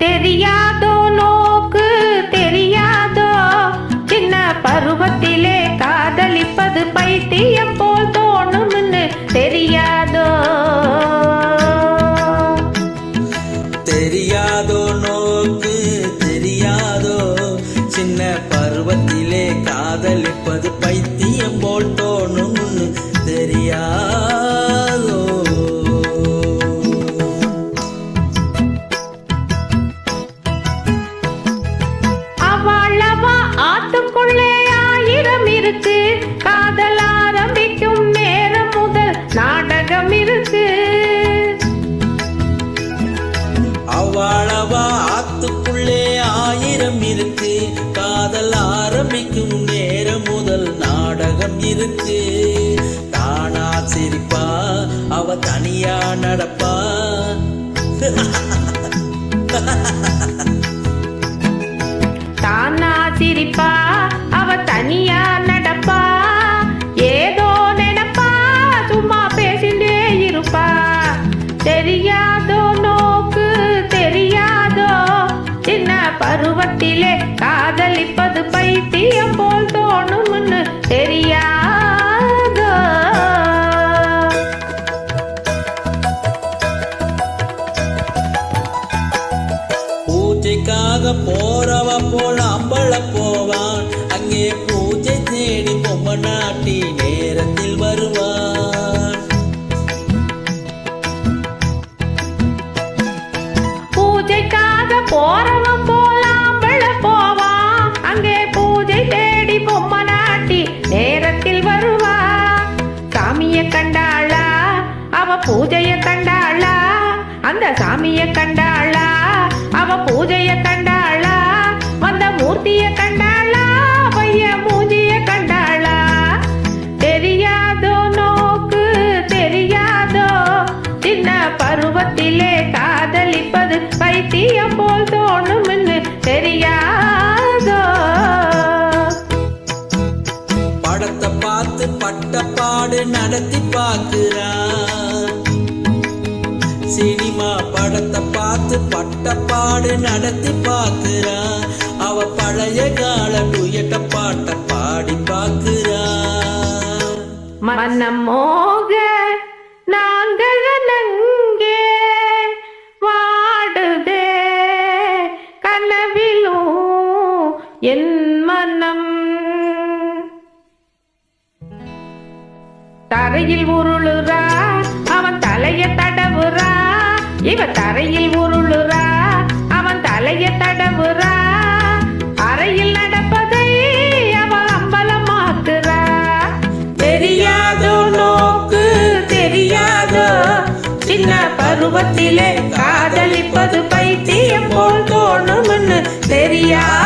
தெரியாதோ நோக்கு தெரியாதோ சின்ன பருவத்திலே காதலிப்பது பைத்தியம் போல் தோணும்னு தெரியாதோ தெரியாதோ நோக்கு தெரியாதோ சின்ன பருவத்திலே காதலிப்பது பைத்தியம் போல் தோணும்னு தெரியாதோ அவளவா ஆத்துக்குள்ளே ஆயிரம் இருக்கு காதல் ஆரம்பிக்கும் நேரம் முதல் நாடகம் இருக்கு அவளவா ஆத்துக்குள்ளே ஆயிரம் இருக்கு காதல் ஆரம்பிக்கும் நேரம் முதல் நாடகம் இருக்கு தானா சிரிப்பா அவ தனியா நடப்பா தானா சிரிப்பா அவ தனியா நடப்பா ஏதோ நினைப்பா சும்மா பேசிண்டே இருப்பா தெரியாதோ நோக்கு தெரியாதோ சின்ன பருவத்திலே காதலிப்பது பைத்தியம் போல் தோணும்னு தெரியாதோ பூஜைக்காக போறவ போல அம்பள போவான் அங்கே பூஜை தேடி பொம்மை நாட்டி நேரத்தில் வருவான் பூஜைக்காக போறவன் போலாம்பள போவான் அங்கே பூஜை தேடி பொம்மை நாட்டி நேரத்தில் வருவா சாமிய கண்டாளா அவ பூஜைய கண்டாளா அந்த சாமிய கண்டாளா அவ பூஜைய கண்டாளா வந்த மூர்த்திய கண்டாளா பைய மூஞ்சிய கண்டாளா தெரியாதோ நோக்கு தெரியாதோ சின்ன பருவத்திலே காதலிப்பது பைத்தியம் போல் தோணும்னு தெரியாதோ படத்தை பார்த்து பட்டப்பாடு நடத்தி பார்க்கிறான் சினிமா படத்தை பார்த்து பட்டப்பாடு நடத்தி பார்க்கிறான் அவ பழைய கால டுயட்ட பாட்ட பாடி பார்க்கிறான் மனம் மோக நாங்கள் நங்கே வாடுதே கனவிலும் என் மனம் தரையில் உருளுறா அவன் தலைய தடவுறா இவ தரையில் உருளுறா அவன் தலைய தடவுறா அறையில் நடப்பதை அவன் அம்பலமாக்குறா தெரியாதோ நோக்கு தெரியாதோ சின்ன பருவத்திலே காதலிப்பது பைத்தியம் போல் தோணும்னு தெரியாது